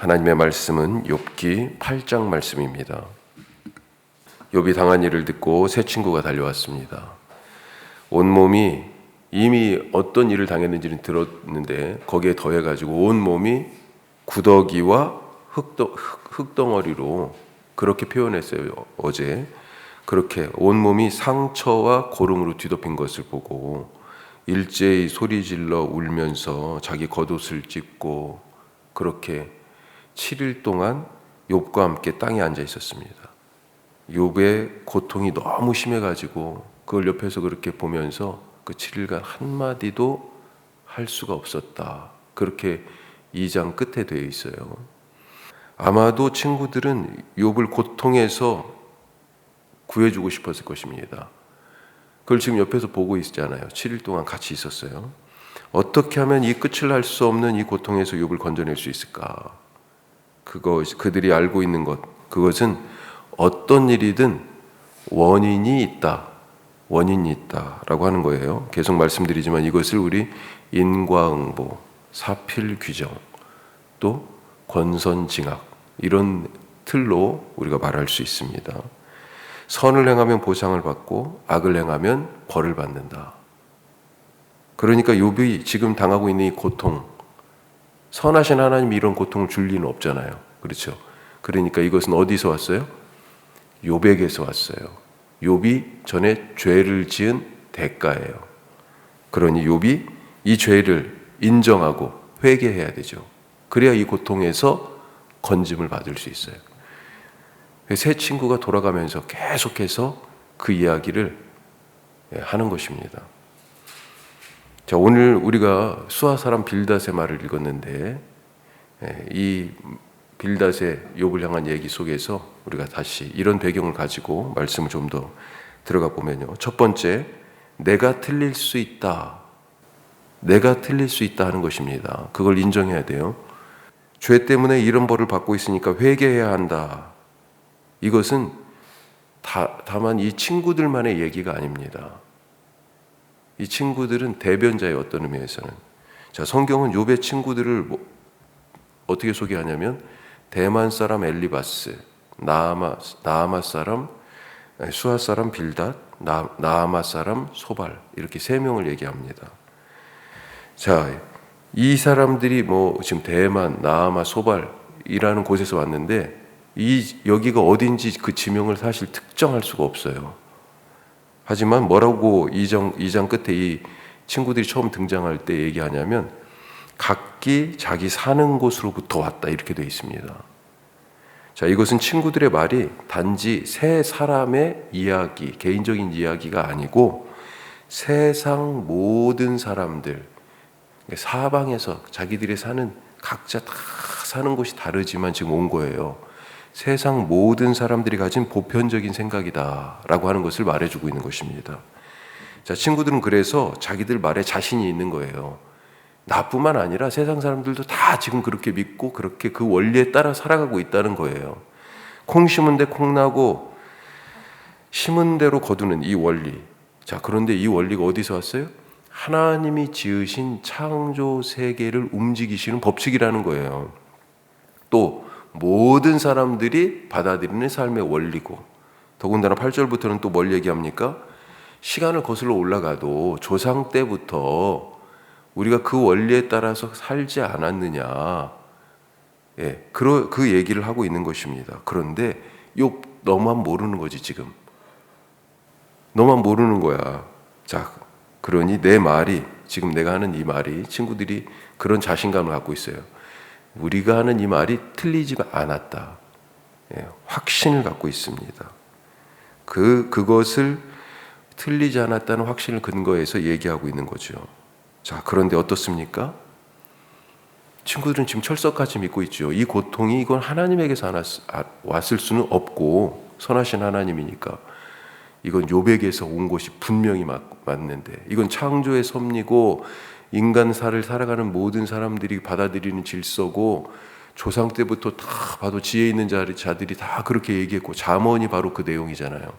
하나님의 말씀은 욥기 8장 말씀입니다. 욥이 당한 일을 듣고 새 친구가 달려왔습니다. 온몸이 이미 어떤 일을 당했는지는 들었는데 거기에 더해가지고 온몸이 구더기와 흙덩어리로 그렇게 표현했어요. 어제 그렇게 온몸이 상처와 고름으로 뒤덮인 것을 보고 일제히 소리질러 울면서 자기 겉옷을 찢고 그렇게 7일 동안 욥과 함께 땅에 앉아 있었습니다. 욥의 고통이 너무 심해가지고 그걸 옆에서 그렇게 보면서 그 7일간 한마디도 할 수가 없었다. 그렇게 2장 끝에 되어 있어요. 아마도 친구들은 욥을 고통에서 구해주고 싶었을 것입니다. 그걸 지금 옆에서 보고 있잖아요. 7일 동안 같이 있었어요. 어떻게 하면 이 끝을 날 수 없는 이 고통에서 욥을 건져낼 수 있을까? 그들이 알고 있는 것, 그것은 어떤 일이든 원인이 있다라고 하는 거예요. 계속 말씀드리지만 이것을 우리 인과응보, 사필규정, 또 권선징악 이런 틀로 우리가 말할 수 있습니다. 선을 행하면 보상을 받고 악을 행하면 벌을 받는다. 그러니까 욥이 지금 당하고 있는 이 고통, 선하신 하나님이 이런 고통을 줄 리는 없잖아요. 그렇죠? 그러니까 이것은 어디서 왔어요? 욥에게서 왔어요. 욥이 전에 죄를 지은 대가예요. 그러니 욥이 이 죄를 인정하고 회개해야 되죠. 그래야 이 고통에서 건짐을 받을 수 있어요. 새 친구가 돌아가면서 계속해서 그 이야기를 하는 것입니다. 자, 오늘 우리가 수아 사람 빌닷의 말을 읽었는데 이 빌닷의 욥을 향한 얘기 속에서 우리가 다시 이런 배경을 가지고 말씀을 좀 더 들어가 보면요. 첫 번째, 내가 틀릴 수 있다. 내가 틀릴 수 있다 하는 것입니다. 그걸 인정해야 돼요. 죄 때문에 이런 벌을 받고 있으니까 회개해야 한다. 이것은 다만 이 친구들만의 얘기가 아닙니다. 이 친구들은 대변자의 어떤 의미에서는. 자, 성경은 욥의 친구들을 어떻게 소개하냐면 대만 사람 엘리바스, 나아마 사람, 수아 사람 빌닷, 나아마 사람 소발 이렇게 세 명을 얘기합니다. 자, 이 사람들이 지금 대만, 나아마, 소발이라는 곳에서 왔는데 여기가 어딘지 그 지명을 사실 특정할 수가 없어요. 하지만 뭐라고 2장 끝에 이 친구들이 처음 등장할 때 얘기하냐면 각기 자기 사는 곳으로부터 왔다 이렇게 되어 있습니다. 자, 이것은 친구들의 말이 단지 세 사람의 이야기, 개인적인 이야기가 아니고 세상 모든 사람들, 사방에서 자기들이 각자 다 사는 곳이 다르지만 지금 온 거예요. 세상 모든 사람들이 가진 보편적인 생각이다라고 하는 것을 말해주고 있는 것입니다. 자, 친구들은 그래서 자기들 말에 자신이 있는 거예요. 나뿐만 아니라 세상 사람들도 다 지금 그렇게 믿고 그렇게 그 원리에 따라 살아가고 있다는 거예요. 콩 심은 데 콩 나고 심은 대로 거두는 이 원리. 자, 그런데 이 원리가 어디서 왔어요? 하나님이 지으신 창조 세계를 움직이시는 법칙이라는 거예요. 또 모든 사람들이 받아들이는 삶의 원리고, 더군다나 8절부터는 또 뭘 얘기합니까? 시간을 거슬러 올라가도 조상 때부터 우리가 그 원리에 따라서 살지 않았느냐, 그 얘기를 하고 있는 것입니다. 그런데 욥 너만 모르는 거지. 지금 너만 모르는 거야. 자, 그러니 내 말이, 지금 내가 하는 이 말이, 친구들이 그런 자신감을 갖고 있어요. 우리가 하는 이 말이 틀리지 않았다. 확신을 갖고 있습니다. 그것을 틀리지 않았다는 확신을 근거해서 얘기하고 있는 거죠. 자, 그런데 어떻습니까? 친구들은 지금 철석같이 믿고 있죠. 이 고통이 이건 하나님에게서 왔을 수는 없고 선하신 하나님이니까 이건 욥에게서 온 것이 분명히 맞는데, 이건 창조의 섭리고 인간사를 살아가는 모든 사람들이 받아들이는 질서고 조상 때부터 다 봐도 지혜 있는 자들이 다 그렇게 얘기했고 잠언이 바로 그 내용이잖아요.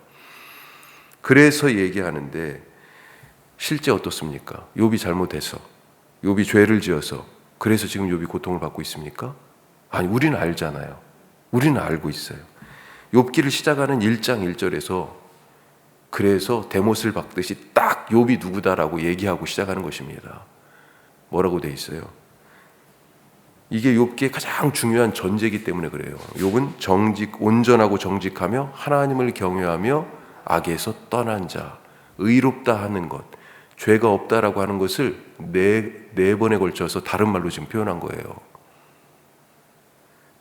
그래서 얘기하는데 실제 어떻습니까? 욥이 잘못해서, 욥이 죄를 지어서 그래서 지금 욥이 고통을 받고 있습니까? 아니, 우리는 알잖아요. 우리는 알고 있어요. 욥기를 시작하는 1장 1절에서 그래서 대못을 박듯이 딱 욥이 누구다라고 얘기하고 시작하는 것입니다. 뭐라고 돼 있어요? 이게 욥기의 가장 중요한 전제이기 때문에 그래요. 욥은 온전하고 정직하며 하나님을 경외하며 악에서 떠난 자, 의롭다 하는 것, 죄가 없다라고 하는 것을 네 번에 걸쳐서 다른 말로 지금 표현한 거예요.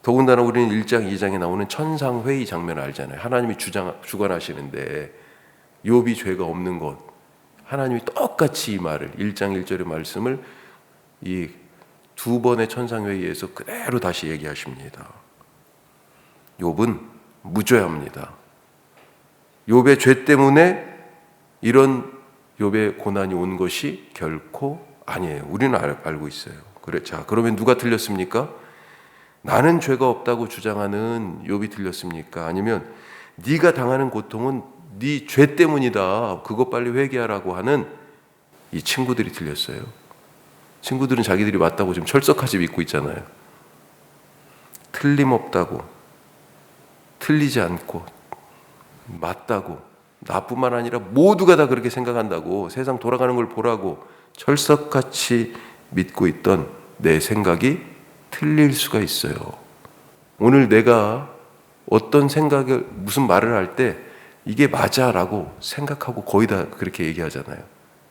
더군다나 우리는 1장, 2장에 나오는 천상회의 장면을 알잖아요. 하나님이 주관하시는데 욥이 죄가 없는 것, 하나님이 똑같이 이 말을 1장 1절의 말씀을 이 두 번의 천상회의에서 그대로 다시 얘기하십니다. 욥은 무죄합니다. 욥의 죄 때문에 이런 욥의 고난이 온 것이 결코 아니에요. 우리는 알고 있어요. 자, 그러면 누가 틀렸습니까? 나는 죄가 없다고 주장하는 욥이 틀렸습니까? 아니면 네가 당하는 고통은 네 죄 때문이다. 그거 빨리 회개하라고 하는 이 친구들이 틀렸어요. 친구들은 자기들이 맞다고 지금 철석같이 믿고 있잖아요. 틀림없다고, 틀리지 않고, 맞다고, 나뿐만 아니라 모두가 다 그렇게 생각한다고, 세상 돌아가는 걸 보라고 철석같이 믿고 있던 내 생각이 틀릴 수가 있어요. 오늘 내가 어떤 생각을, 무슨 말을 할 때 이게 맞아라고 생각하고 거의 다 그렇게 얘기하잖아요.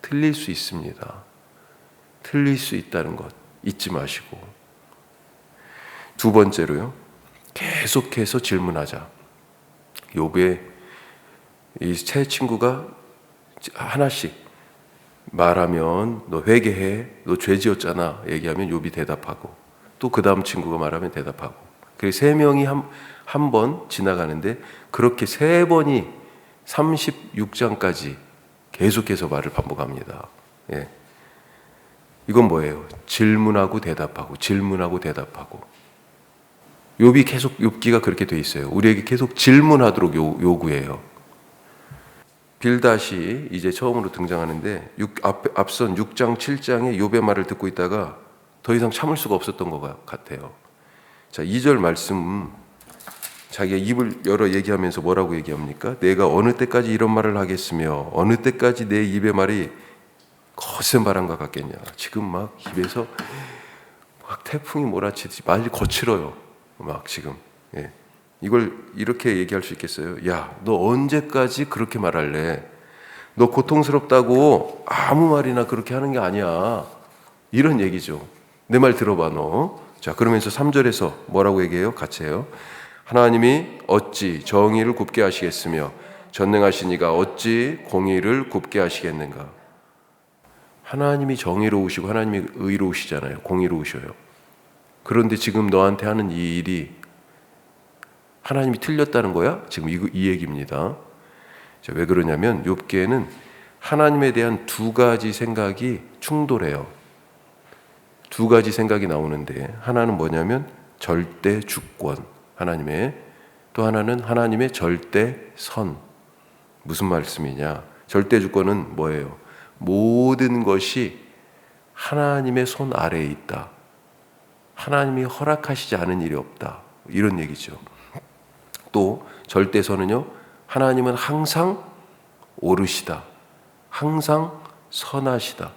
틀릴 수 있습니다. 틀릴 수 있다는 것 잊지 마시고, 두 번째로요, 계속해서 질문하자. 욥의 이 세 친구가 하나씩 말하면 너 회개해, 너 죄 지었잖아 얘기하면 욥이 대답하고, 또 그 다음 친구가 말하면 대답하고, 그래서 세 명이 한 번 지나가는데 그렇게 세 번이 36장까지 계속해서 말을 반복합니다. 예. 이건 뭐예요? 질문하고 대답하고, 질문하고 대답하고. 욥이 계속, 욥기가 그렇게 돼 있어요. 우리에게 계속 질문하도록 요구해요. 빌닷이 이제 처음으로 등장하는데 앞선 6장, 7장의 욥의 말을 듣고 있다가 더 이상 참을 수가 없었던 것 같아요. 자, 2절 말씀, 자기가 입을 열어 얘기하면서 뭐라고 얘기합니까? 내가 어느 때까지 이런 말을 하겠으며 어느 때까지 내 입의 말이 거센 바람과 같겠냐. 지금 막 입에서 막 태풍이 몰아치듯이 말이 거칠어요. 막 지금. 예. 이걸 이렇게 얘기할 수 있겠어요? 야, 너 언제까지 그렇게 말할래? 너 고통스럽다고 아무 말이나 그렇게 하는 게 아니야. 이런 얘기죠. 내 말 들어봐 너. 자, 그러면서 3절에서 뭐라고 얘기해요? 같이 해요. 하나님이 어찌 정의를 굽게 하시겠으며 전능하신 이가 어찌 공의를 굽게 하시겠는가. 하나님이 정의로우시고 하나님이 의로우시잖아요. 공의로우셔요. 그런데 지금 너한테 하는 이 일이 하나님이 틀렸다는 거야? 지금 이 얘기입니다. 자, 왜 그러냐면 욥기에는 하나님에 대한 두 가지 생각이 충돌해요. 두 가지 생각이 나오는데, 하나는 뭐냐면 절대 주권, 하나님의, 또 하나는 하나님의 절대 선. 무슨 말씀이냐? 절대 주권은 뭐예요? 모든 것이 하나님의 손 아래에 있다. 하나님이 허락하시지 않은 일이 없다. 이런 얘기죠. 또 절대선은요, 하나님은 항상 옳으시다. 항상 선하시다.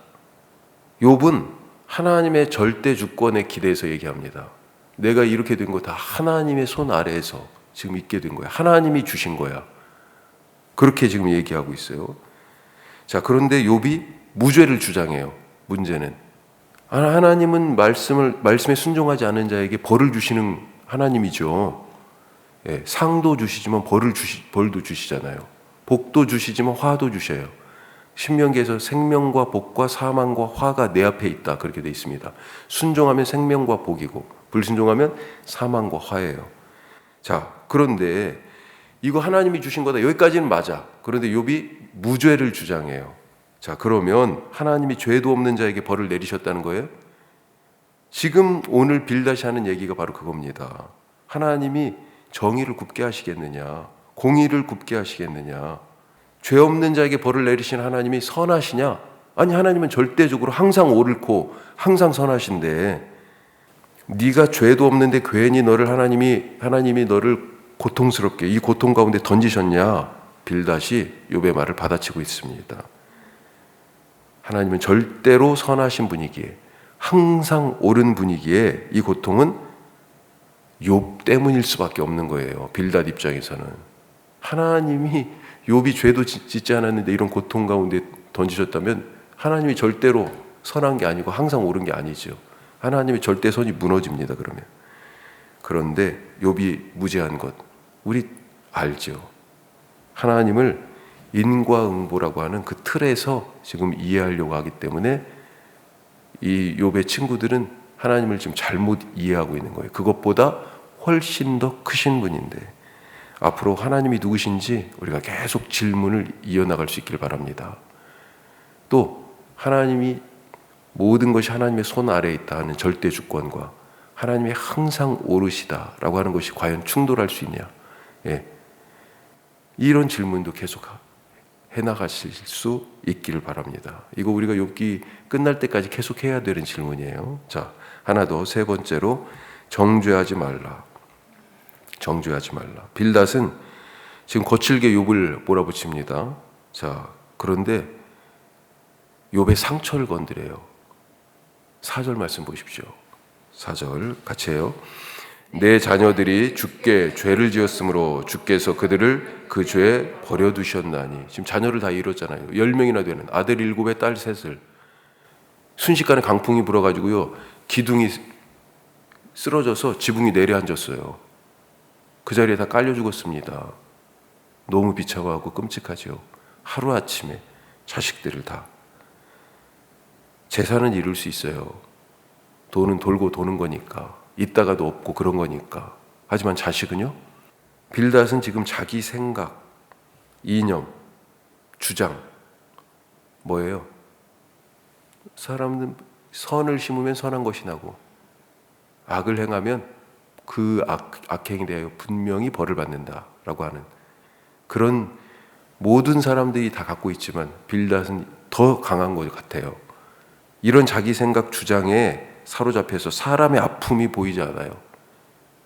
욥은 하나님의 절대 주권에 기대서 얘기합니다. 내가 이렇게 된 거 다 하나님의 손 아래에서 지금 있게 된 거야. 하나님이 주신 거야. 그렇게 지금 얘기하고 있어요. 자, 그런데 욥이 무죄를 주장해요. 문제는 하나님은 말씀에 순종하지 않은 자에게 벌을 주시는 하나님이죠. 예, 상도 주시지만 벌도 주시잖아요. 복도 주시지만 화도 주셔요. 신명기에서 생명과 복과 사망과 화가 내 앞에 있다, 그렇게 돼 있습니다. 순종하면 생명과 복이고 불순종하면 사망과 화예요. 자, 그런데 이거 하나님이 주신 거다, 여기까지는 맞아. 그런데 욥이 무죄를 주장해요. 자, 그러면 하나님이 죄도 없는 자에게 벌을 내리셨다는 거예요? 지금 오늘 빌닷이 하는 얘기가 바로 그겁니다. 하나님이 정의를 굽게 하시겠느냐, 공의를 굽게 하시겠느냐, 죄 없는 자에게 벌을 내리신 하나님이 선하시냐? 아니, 하나님은 절대적으로 항상 옳고 항상 선하신데, 네가 죄도 없는데 괜히 하나님이 너를 고통스럽게 이 고통 가운데 던지셨냐? 빌닷이 욥의 말을 받아치고 있습니다. 하나님은 절대로 선하신 분이기에, 항상 옳은 분이기에 이 고통은 욥 때문일 수밖에 없는 거예요. 빌닷 입장에서는 하나님이 욥이 죄도 짓지 않았는데 이런 고통 가운데 던지셨다면 하나님이 절대로 선한 게 아니고 항상 옳은 게 아니죠. 하나님의 절대선이 무너집니다. 그러면. 그런데 욥이 무죄한 것 우리 알죠. 하나님을 인과응보라고 하는 그 틀에서 지금 이해하려고 하기 때문에 이 욥의 친구들은 하나님을 지금 잘못 이해하고 있는 거예요. 그것보다 훨씬 더 크신 분인데 앞으로 하나님이 누구신지 우리가 계속 질문을 이어나갈 수 있기를 바랍니다. 또 하나님이 모든 것이 하나님의 손 아래에 있다 하는 절대 주권과 하나님이 항상 옳으시다라고 하는 것이 과연 충돌할 수 있냐? 예. 이런 질문도 계속 해나가실 수 있기를 바랍니다. 이거 우리가 욥기 끝날 때까지 계속 해야 되는 질문이에요. 자, 하나 더, 세 번째로 정죄하지 말라. 정죄하지 말라. 빌닷은 지금 거칠게 욥을 몰아붙입니다. 자, 그런데 욥의 상처를 건드려요. 4절 말씀 보십시오. 4절 같이 해요. 내 자녀들이 주께 죄를 지었으므로 주께서 그들을 그 죄에 버려두셨나니. 지금 자녀를 다 잃었잖아요. 10명이나 되는 아들 7에 딸 3을 순식간에 강풍이 불어가지고요 기둥이 쓰러져서 지붕이 내려앉았어요. 그 자리에 다 깔려 죽었습니다. 너무 비참하고 끔찍하죠. 하루아침에 자식들을 다. 재산은 이룰 수 있어요. 돈은 돌고 도는 거니까. 있다가도 없고 그런 거니까. 하지만 자식은요? 빌닷은 지금 자기 생각, 이념, 주장 뭐예요? 사람은 선을 심으면 선한 것이 나고 악을 행하면 그 악행에 대하여 분명히 벌을 받는다라고 하는 그런 모든 사람들이 다 갖고 있지만 빌닷은 더 강한 것 같아요. 이런 자기 생각 주장에 사로잡혀서 사람의 아픔이 보이지 않아요.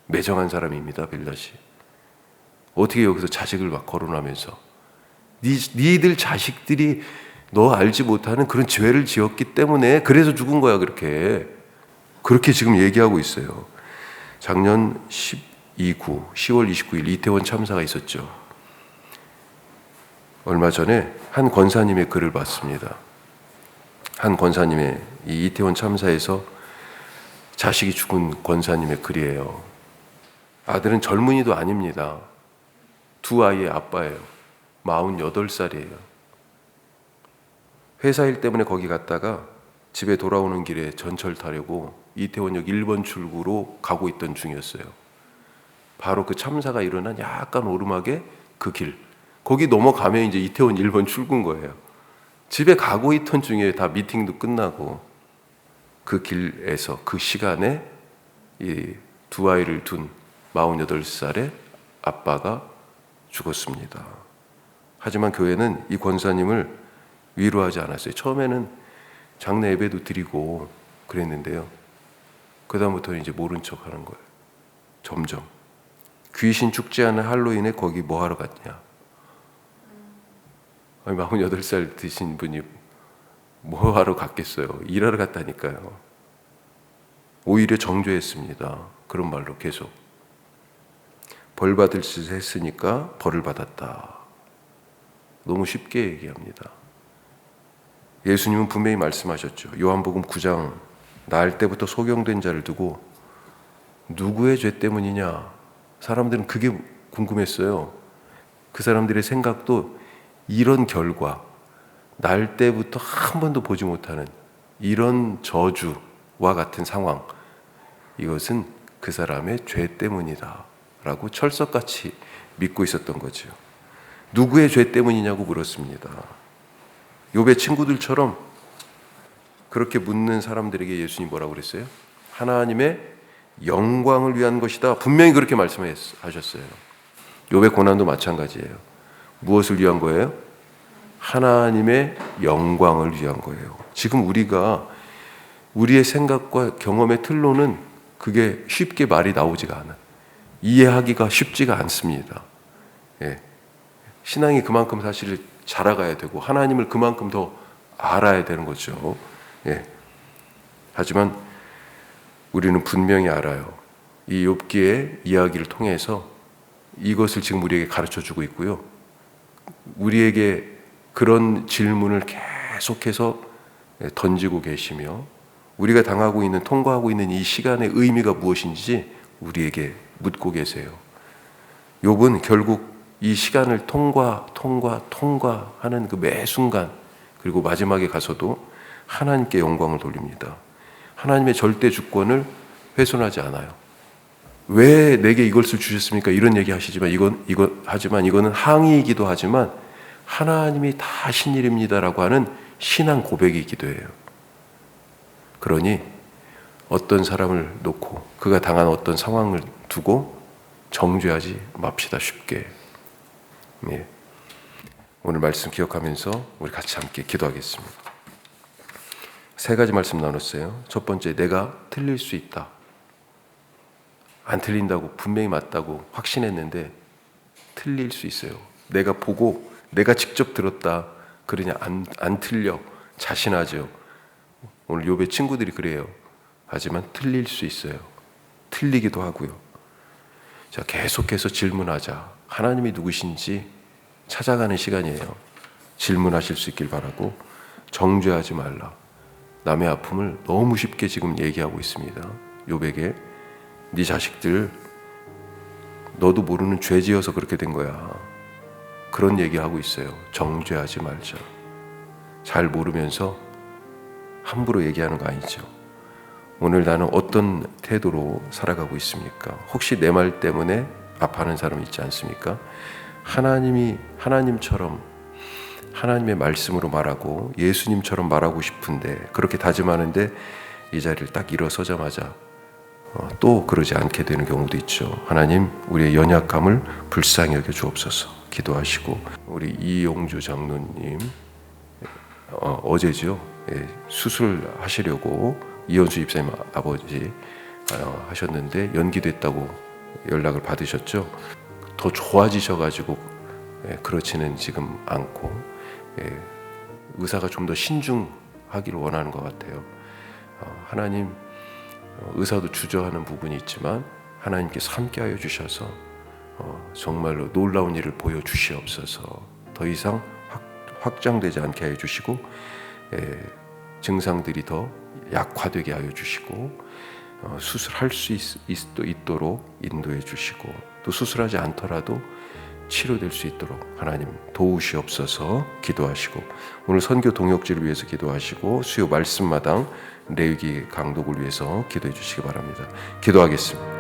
매정한 사람입니다. 빌닷이. 어떻게 여기서 자식을 막 거론하면서 니들 자식들이 너 알지 못하는 그런 죄를 지었기 때문에 그래서 죽은 거야. 그렇게 지금 얘기하고 있어요. 작년 10월 29일 이태원 참사가 있었죠. 얼마 전에 한 권사님의 글을 봤습니다. 한 권사님의 이 이태원 참사에서 자식이 죽은 권사님의 글이에요. 아들은 젊은이도 아닙니다. 2아이의 아빠예요. 48살이에요. 회사 일 때문에 거기 갔다가 집에 돌아오는 길에 전철 타려고 이태원역 1번 출구로 가고 있던 중이었어요. 바로 그 참사가 일어난 약간 오르막에 그 길. 거기 넘어가면 이제 이태원 1번 출구인 거예요. 집에 가고 있던 중에 다 미팅도 끝나고 그 길에서 그 시간에 이 2아이를 둔 48살의 아빠가 죽었습니다. 하지만 교회는 이 권사님을 위로하지 않았어요. 처음에는 장례 예배도 드리고 그랬는데요. 그 다음부터는 이제 모른 척 하는 거예요. 점점. 귀신 축제하는 할로윈에 거기 뭐 하러 갔냐. 아니, 48살 드신 분이 뭐 하러 갔겠어요. 일하러 갔다니까요. 오히려 정죄했습니다. 그런 말로 계속. 벌 받을 짓을 했으니까 벌을 받았다. 너무 쉽게 얘기합니다. 예수님은 분명히 말씀하셨죠. 요한복음 9장 날 때부터 소경된 자를 두고 누구의 죄 때문이냐. 사람들은 그게 궁금했어요. 그 사람들의 생각도 이런 결과 날 때부터 한 번도 보지 못하는 이런 저주와 같은 상황, 이것은 그 사람의 죄 때문이다 라고 철석같이 믿고 있었던 거죠. 누구의 죄 때문이냐고 물었습니다. 욥의 친구들처럼 그렇게 묻는 사람들에게 예수님이 뭐라고 그랬어요? 하나님의 영광을 위한 것이다. 분명히 그렇게 말씀하셨어요. 욥의 고난도 마찬가지예요. 무엇을 위한 거예요? 하나님의 영광을 위한 거예요. 지금 우리가 우리의 생각과 경험의 틀로는 그게 쉽게 말이 나오지가 않아. 이해하기가 쉽지가 않습니다. 예. 신앙이 그만큼 사실 자라가야 되고 하나님을 그만큼 더 알아야 되는 거죠. 예. 하지만 우리는 분명히 알아요. 이 욥기의 이야기를 통해서 이것을 지금 우리에게 가르쳐주고 있고요. 우리에게 그런 질문을 계속해서 던지고 계시며 우리가 당하고 있는, 통과하고 있는 이 시간의 의미가 무엇인지 우리에게 묻고 계세요. 욥은 결국 이 시간을 통과하는 그 매 순간, 그리고 마지막에 가서도 하나님께 영광을 돌립니다. 하나님의 절대 주권을 훼손하지 않아요. 왜 내게 이것을 주셨습니까? 이런 얘기 하시지만 이거는 항의이기도 하지만 하나님이 다 하신 일입니다라고 하는 신앙 고백이기도 해요. 그러니 어떤 사람을 놓고 그가 당한 어떤 상황을 두고 정죄하지 맙시다, 쉽게. 예. 오늘 말씀 기억하면서 우리 같이 함께 기도하겠습니다. 3가지 말씀 나눴어요. 첫 번째, 내가 틀릴 수 있다. 안 틀린다고, 분명히 맞다고 확신했는데 틀릴 수 있어요. 내가 보고 내가 직접 들었다 그러냐, 안 틀려, 자신하죠. 오늘 욥의 친구들이 그래요. 하지만 틀릴 수 있어요. 틀리기도 하고요. 자, 계속해서 질문하자. 하나님이 누구신지 찾아가는 시간이에요. 질문하실 수 있길 바라고, 정죄하지 말라. 남의 아픔을 너무 쉽게 지금 얘기하고 있습니다. 욥에게 네 자식들 너도 모르는 죄 지어서 그렇게 된 거야. 그런 얘기하고 있어요. 정죄하지 말자. 잘 모르면서 함부로 얘기하는 거 아니죠. 오늘 나는 어떤 태도로 살아가고 있습니까? 혹시 내 말 때문에 아파하는 사람 있지 않습니까? 하나님처럼 하나님의 말씀으로 말하고 예수님처럼 말하고 싶은데, 그렇게 다짐하는데 이 자리를 딱 일어서자마자 또 그러지 않게 되는 경우도 있죠. 하나님, 우리의 연약함을 불쌍히 여겨 주옵소서. 기도하시고, 우리 이용주 장로님 어제죠. 수술하시려고 이현수 집사님 아버지 하셨는데 연기됐다고 연락을 받으셨죠. 더 좋아지셔가지고 그렇지는 지금 않고 의사가 좀 더 신중하기를 원하는 것 같아요. 하나님, 의사도 주저하는 부분이 있지만 하나님께서 함께하여 주셔서 정말로 놀라운 일을 보여주시옵소서. 더 이상 확장되지 않게 하여 주시고 증상들이 더 약화되게 하여 주시고 수술할 수 있도록 인도해 주시고, 또 수술하지 않더라도 치료될 수 있도록 하나님 도우시옵소서. 기도하시고, 오늘 선교 동역지를 위해서 기도하시고, 수요 말씀마당 레위기 강독을 위해서 기도해 주시기 바랍니다. 기도하겠습니다.